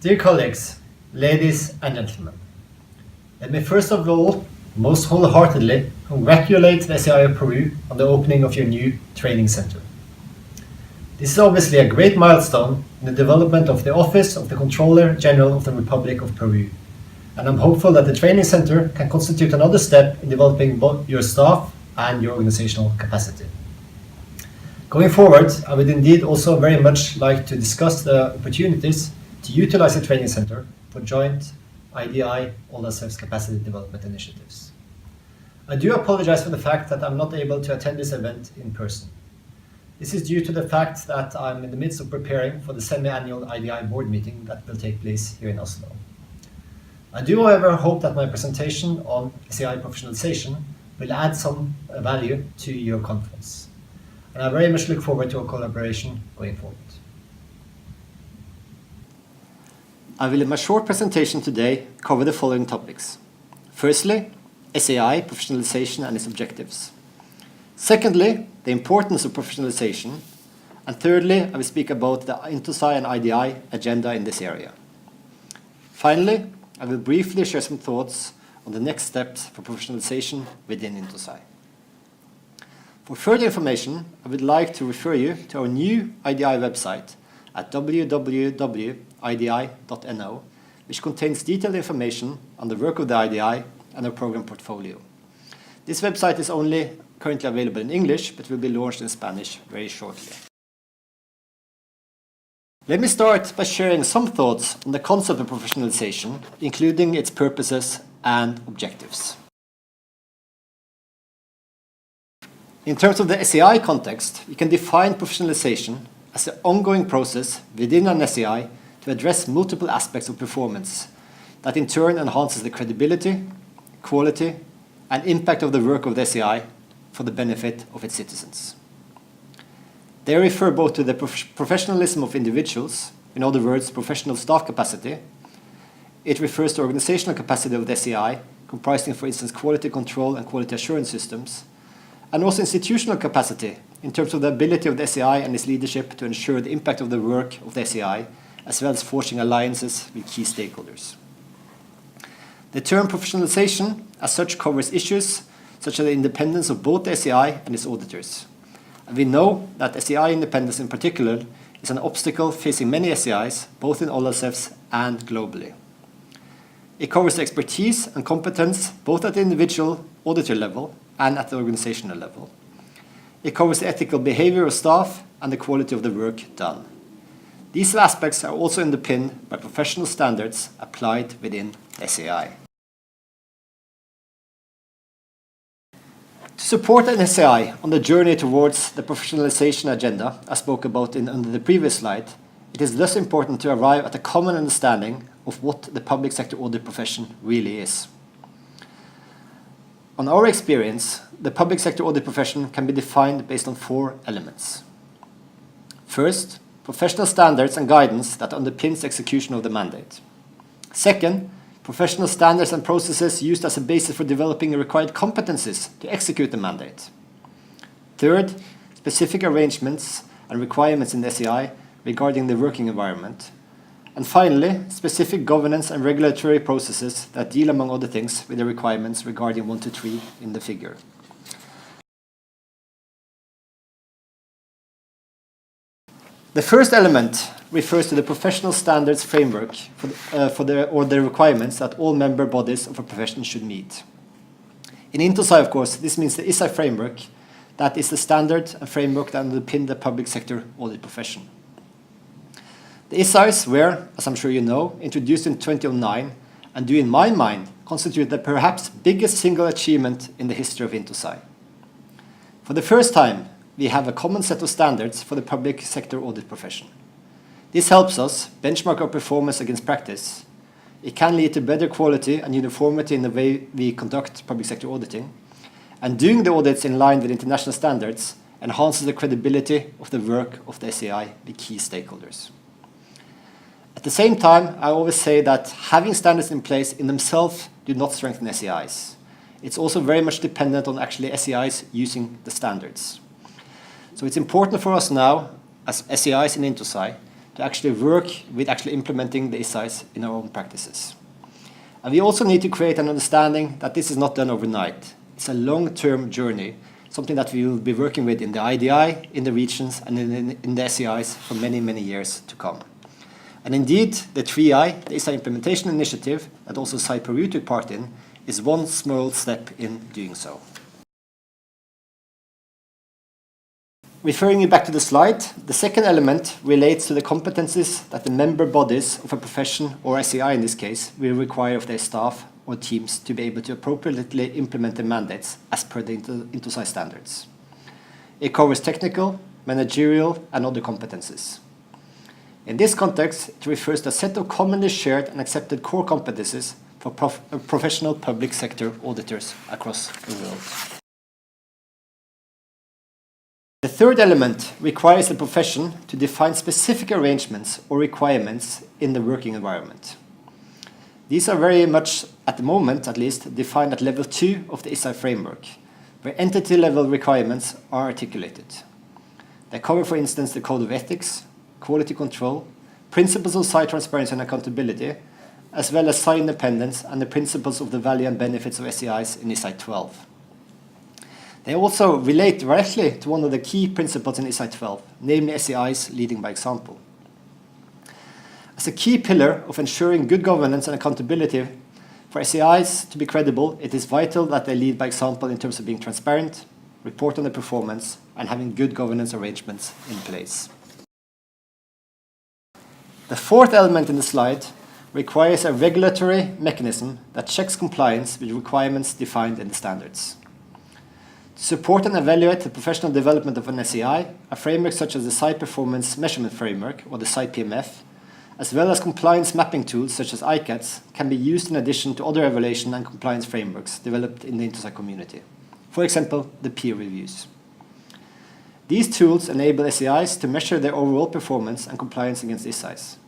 Dear colleagues, ladies and gentlemen, let me first of all most wholeheartedly congratulate the SAI of Peru on the opening of your new training center. This is obviously a great milestone in the development of the Office of the Controller General of the Republic of Peru, and I'm hopeful that the training center can constitute another step in developing both your staff and your organizational capacity. Going forward, I would indeed also very much like to discuss the opportunities to utilize the training center for joint IDI all-self capacity development initiatives. I do apologize for the fact that I'm not able to attend this event in person. This is due to the fact that I'm in the midst of preparing for the semi-annual IDI board meeting that will take place here in Oslo. I do, however, hope that my presentation on SAI professionalization will add some value to your conference. And I very much look forward to our collaboration going forward. I will in my short presentation today cover the following topics. Firstly, SAI professionalization and its objectives. Secondly, the importance of professionalization. And thirdly, I will speak about the INTOSAI and IDI agenda in this area. Finally, I will briefly share some thoughts on the next steps for professionalization within INTOSAI. For further information, I would like to refer you to our new IDI website at www.idi.no, which contains detailed information on the work of the IDI and our program portfolio. This website is only currently available in English, but will be launched in Spanish very shortly. Let me start by sharing some thoughts on the concept of professionalization, including its purposes and objectives. In terms of the SAI context, we can define professionalization as an ongoing process within an SAI to address multiple aspects of performance that in turn enhances the credibility, quality, and impact of the work of the SAI for the benefit of its citizens. They refer both to the professionalism of individuals, in other words, professional staff capacity. It refers to organizational capacity of the SAI, comprising, for instance, quality control and quality assurance systems, and also institutional capacity in terms of the ability of the SAI and its leadership to ensure the impact of the work of the SAI, as well as forging alliances with key stakeholders. The term professionalization as such covers issues such as the independence of both the SAI and its auditors. And we know that SAI independence in particular is an obstacle facing many SAIs, both in OLSFs and globally. It covers expertise and competence both at the individual auditor level and at the organizational level. It covers the ethical behavior of staff and the quality of the work done. These aspects are also underpinned by professional standards applied within SAI. To support an SAI on the journey towards the professionalization agenda I spoke about under the previous slide, it is thus important to arrive at a common understanding of what the public sector audit profession really is. On our experience, the public sector audit profession can be defined based on 4 elements. First, professional standards and guidance that underpins the execution of the mandate. Second, professional standards and processes used as a basis for developing required competencies to execute the mandate. Third, specific arrangements and requirements in the SAI regarding the working environment. And finally, specific governance and regulatory processes that deal, among other things, with the requirements regarding 1 to 3 in the figure. The first element refers to the professional standards framework for the requirements that all member bodies of a profession should meet. In INTOSAI, of course, this means the ISAI framework, that is the standard and framework that underpin the public sector audit profession. The ISAIs were, as I'm sure you know, introduced in 2009 and do, in my mind, constitute the perhaps biggest single achievement in the history of INTOSAI. For the first time, we have a common set of standards for the public sector audit profession. This helps us benchmark our performance against practice. It can lead to better quality and uniformity in the way we conduct public sector auditing. And doing the audits in line with international standards enhances the credibility of the work of the SAI with key stakeholders. At the same time, I always say that having standards in place in themselves do not strengthen SAIs. It's also very much dependent on actually SAIs using the standards. So it's important for us now, as SAIs in INTOSAI, to to actually work with actually implementing the SIs in our own practices. And we also need to create an understanding that this is not done overnight. It's a long-term journey, something that we will be working with in the IDI, in the regions, and in the SEIs for many, many years to come. And indeed, the 3I, the SI Implementation Initiative, that also SI Peru took part in, is one small step in doing so. Referring you back to the slide, the second element relates to the competencies that the member bodies of a profession, or SEI in this case, will require of their staff or teams to be able to appropriately implement their mandates as per the INTOSAI standards. It covers technical, managerial, and other competencies. In this context, it refers to a set of commonly shared and accepted core competencies for professional public sector auditors across the world. The third element requires the profession to define specific arrangements or requirements in the working environment. These are very much, at the moment at least, defined at level 2 of the SI framework, where entity-level requirements are articulated. They cover, for instance, the Code of Ethics, quality control, principles of SI transparency and accountability, as well as SI independence and the principles of the value and benefits of SEIs in SI 12. They also relate directly to one of the key principles in SI 12, namely SEIs leading by example. As a key pillar of ensuring good governance and accountability for SEIs to be credible, it is vital that they lead by example in terms of being transparent, report on their performance, and having good governance arrangements in place. The fourth element in the slide requires a regulatory mechanism that checks compliance with requirements defined in the standards. To support and evaluate the professional development of an SEI, a framework such as the SI Performance Measurement Framework, or the SI PMF, as well as compliance mapping tools such as ICATs, can be used in addition to other evaluation and compliance frameworks developed in the INTOSAI community. For example, the peer reviews. These tools enable SEIs to measure their overall performance and compliance against SIs.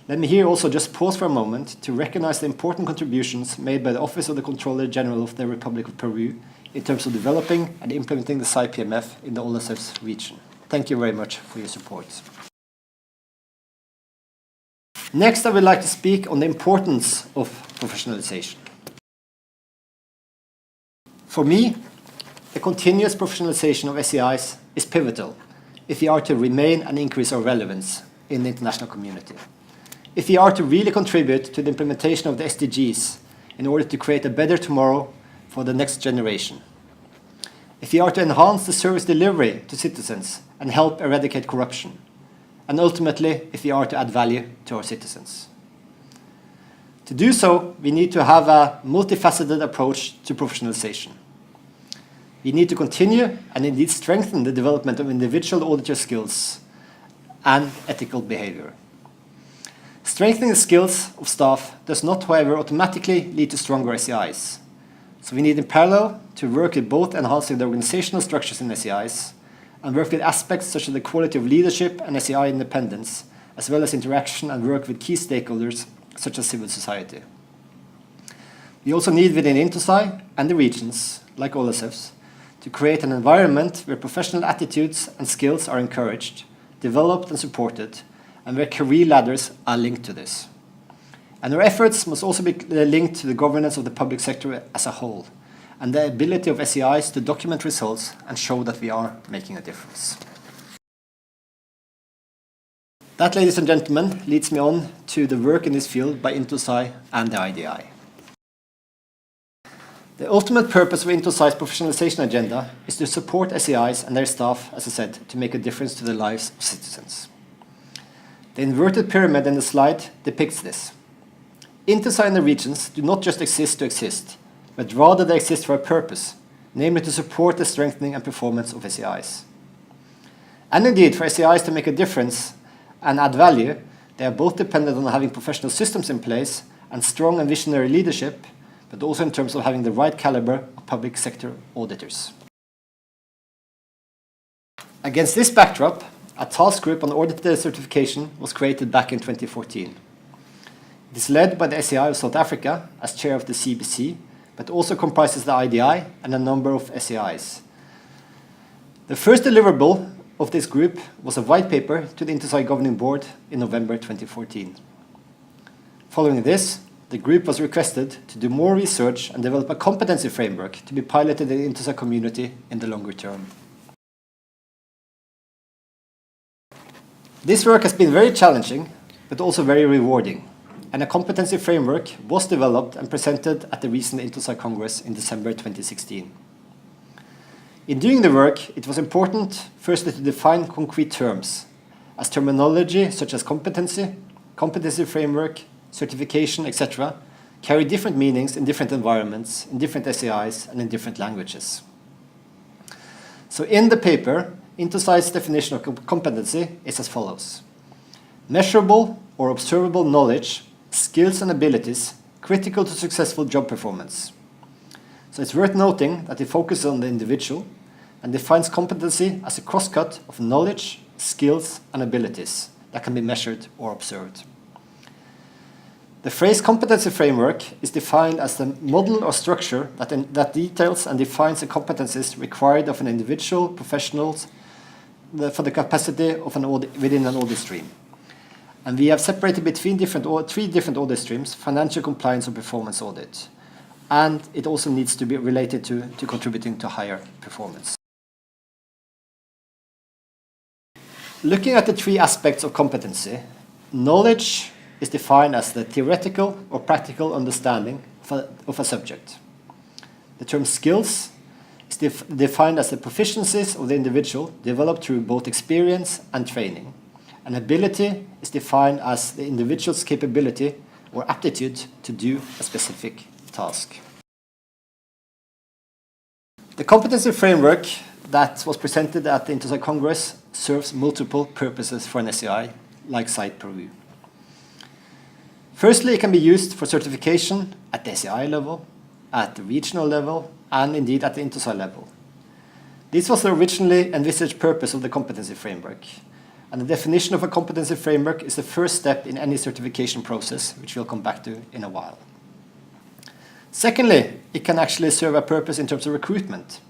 Let me here also just pause for a moment to recognize the important contributions made by the Office of the Controller General of the Republic of Peru in terms of developing and implementing the SI PMF in the OLSF's region. Thank you very much for your support. Next, I would like to speak on the importance of professionalization. For me, the continuous professionalization of SEIs is pivotal if we are to remain and increase our relevance in the international community. If we are to really contribute to the implementation of the SDGs in order to create a better tomorrow for the next generation. If we are to enhance the service delivery to citizens and help eradicate corruption. And ultimately, if we are to add value to our citizens. To do so, we need to have a multifaceted approach to professionalization. We need to continue and indeed strengthen the development of individual auditor skills and ethical behavior. Strengthening the skills of staff does not, however, automatically lead to stronger SEIs. So we need in parallel to work with both enhancing the organizational structures in SEIs and work with aspects such as the quality of leadership and SEI independence, as well as interaction and work with key stakeholders such as civil society. We also need within INTOSAI and the regions, like OLSFs, to create an environment where professional attitudes and skills are encouraged, developed and supported, and where career ladders are linked to this. And our efforts must also be linked to the governance of the public sector as a whole, and the ability of SEIs to document results and show that we are making a difference. That, ladies and gentlemen, leads me on to the work in this field by INTOSAI and the IDI. The ultimate purpose of INTOSAI's professionalization agenda is to support SEIs and their staff, as I said, to make a difference to the lives of citizens. The inverted pyramid in the slide depicts this. INTOSAI and the regions do not just exist to exist, but rather they exist for a purpose, namely to support the strengthening and performance of SEIs. And indeed, for SEIs to make a difference and add value, they are both dependent on having professional systems in place and strong and visionary leadership, but also in terms of having the right caliber of public sector auditors. Against this backdrop, a task group on auditor certification was created back in 2014. It is led by the SEI of South Africa as chair of the CBC, but also comprises the IDI and a number of SEIs. The first deliverable of this group was a white paper to the INTOSAI Governing Board in November 2014. Following this, the group was requested to do more research and develop a competency framework to be piloted in the INTOSAI community in the longer term. This work has been very challenging, but also very rewarding, and a competency framework was developed and presented at the recent INTOSAI Congress in December 2016. In doing the work, it was important firstly to define concrete terms, as terminology such as competency, competency framework, certification, etc. carry different meanings in different environments, in different SEIs, and in different languages. So in the paper, INTOSAI's definition of competency is as follows: measurable or observable knowledge, skills and abilities critical to successful job performance. So it's worth noting that it focuses on the individual and defines competency as a crosscut of knowledge, skills and abilities that can be measured or observed. The phrase competency framework is defined as the model or structure that details and defines the competencies required of an individual professional for the capacity of an audit, within an audit stream. And we have separated between three different audit streams: financial, compliance, or performance audit. And it also needs to be related to contributing to higher performance. Looking at the three aspects of competency, knowledge is defined as the theoretical or practical understanding of a subject. The term skills is defined as the proficiencies of the individual developed through both experience and training. And ability is defined as the individual's capability or aptitude to do a specific task. The competency framework that was presented at the INTOSAI Congress serves multiple purposes for an SEI, like site Peru. Firstly, it can be used for certification at the SEI level, at the regional level, and indeed at the INTOSAI level. This was the originally envisaged purpose of the competency framework, and the definition of a competency framework is the first step in any certification process, which we'll come back to in a while. Secondly, it can actually serve a purpose in terms of recruitment.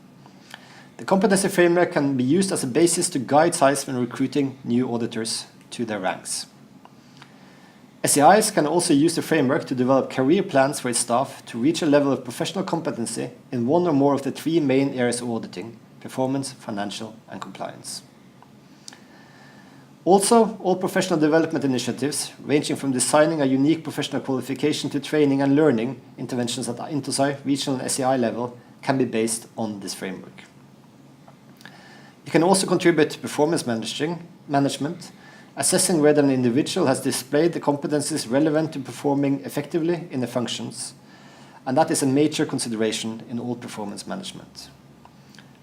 The competency framework can be used as a basis to guide SEIs when recruiting new auditors to their ranks. SEIs can also use the framework to develop career plans for its staff to reach a level of professional competency in one or more of the three main areas of auditing: performance, financial, and compliance. Also, all professional development initiatives, ranging from designing a unique professional qualification to training and learning interventions at INTOSAI, regional and SEI level, can be based on this framework. It can also contribute to performance management, assessing whether an individual has displayed the competencies relevant to performing effectively in the functions, and that is a major consideration in all performance management.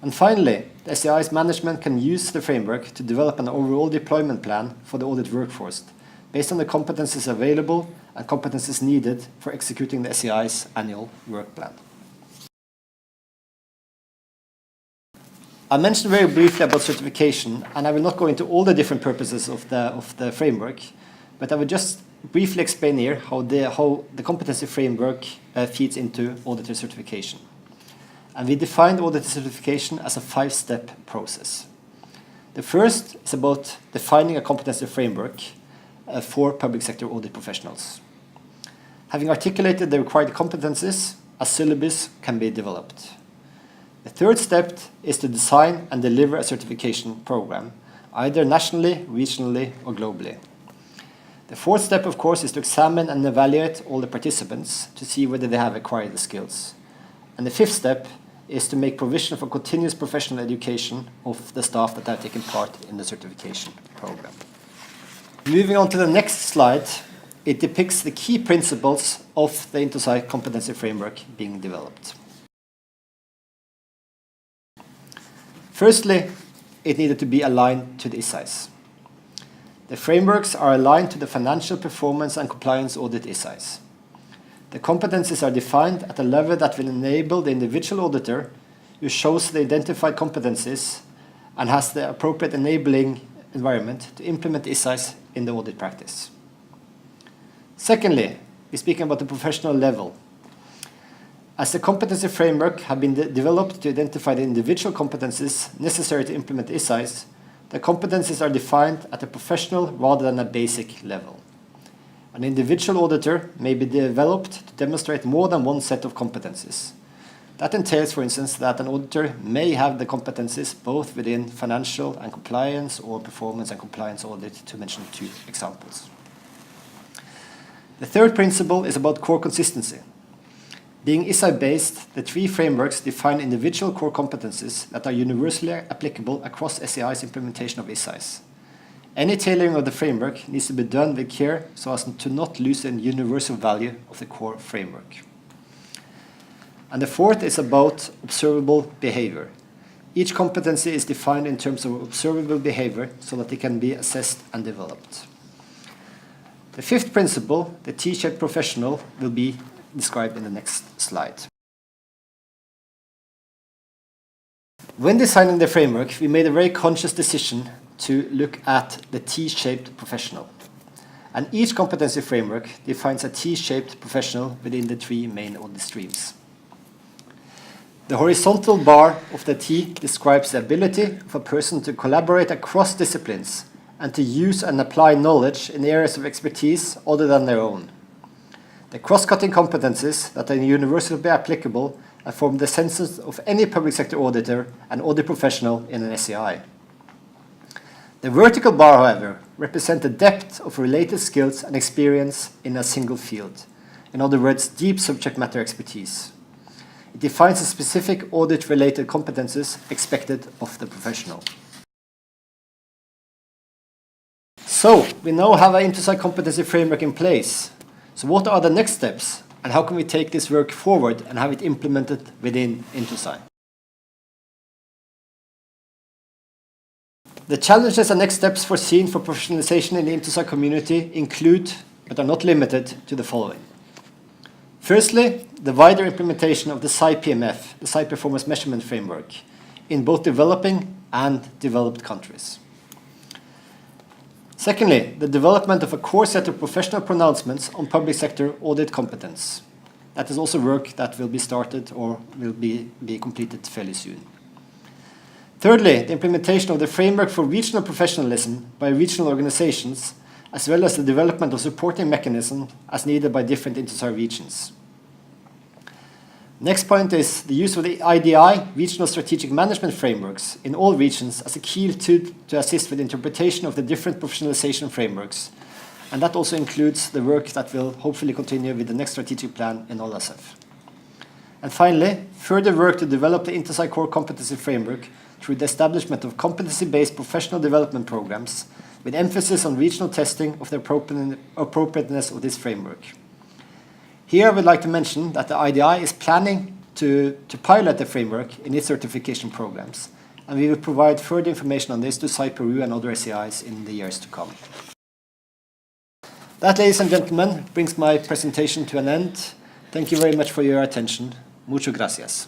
And finally, the SEI's management can use the framework to develop an overall deployment plan for the audit workforce, based on the competencies available and competencies needed for executing the SEI's annual work plan. I mentioned very briefly about certification, and I will not go into all the different purposes of the framework, but I will just briefly explain here how the competency framework feeds into auditor certification. And we defined auditor certification as a 5-step process. The first is about defining a competency framework for public sector audit professionals. Having articulated the required competencies, a syllabus can be developed. The third step is to design and deliver a certification program, either nationally, regionally, or globally. The fourth step, of course, is to examine and evaluate all the participants to see whether they have acquired the skills. And the fifth step is to make provision for continuous professional education of the staff that have taken part in the certification program. Moving on to the next slide, it depicts the key principles of the INTOSAI competency framework being developed. Firstly, it needed to be aligned to the ISAIs. The frameworks are aligned to the financial performance and compliance audit ISAIs. The competencies are defined at a level that will enable the individual auditor who shows the identified competencies and has the appropriate enabling environment to implement ISAIs in the audit practice. Secondly, we're speaking about the professional level. As the competency framework have been developed to identify the individual competencies necessary to implement ISAIs, the competencies are defined at a professional rather than a basic level. An individual auditor may be developed to demonstrate more than one set of competencies. That entails, for instance, that an auditor may have the competencies both within financial and compliance or performance and compliance audit, to mention two examples. The third principle is about core consistency. Being ISAI-based, the three frameworks define individual core competencies that are universally applicable across SEI's implementation of ISAIs. Any tailoring of the framework needs to be done with care so as to not lose the universal value of the core framework. And the fourth is about observable behavior. Each competency is defined in terms of observable behavior so that it can be assessed and developed. The fifth principle, the T-shaped professional, will be described in the next slide. When designing the framework, we made a very conscious decision to look at the T-shaped professional. And each competency framework defines a T-shaped professional within the three main audit streams. The horizontal bar of the T describes the ability of a person to collaborate across disciplines and to use and apply knowledge in areas of expertise other than their own. The cross-cutting competencies that are universally applicable and form the essence of any public sector auditor and audit professional in an SEI. The vertical bar, however, represents the depth of related skills and experience in a single field. In other words, deep subject matter expertise. It defines the specific audit-related competences expected of the professional. So, we now have an INTOSAI competency framework in place. So what are the next steps, and how can we take this work forward and have it implemented within INTOSAI? The challenges and next steps foreseen for professionalization in the INTOSAI community include, but are not limited to, the following. Firstly, the wider implementation of the SAI PMF, the SAI Performance Measurement Framework, in both developing and developed countries. Secondly, the development of a core set of professional pronouncements on public sector audit competence. That is also work that will be started or will be completed fairly soon. Thirdly, the implementation of the framework for regional professionalism by regional organizations, as well as the development of supporting mechanisms as needed by different INTOSAI regions. Next point is the use of the IDI, Regional Strategic Management Frameworks, in all regions as a key tool to assist with interpretation of the different professionalization frameworks. And that also includes the work that will hopefully continue with the next strategic plan in OLASEF. And finally, further work to develop the INTOSAI Core Competency Framework through the establishment of competency-based professional development programs with emphasis on regional testing of the appropriateness of this framework. Here I would like to mention that the IDI is planning to pilot the framework in its certification programs, and we will provide further information on this to SAI Peru and other SEIs in the years to come. That, ladies and gentlemen, brings my presentation to an end. Thank you very much for your attention. Muchas gracias.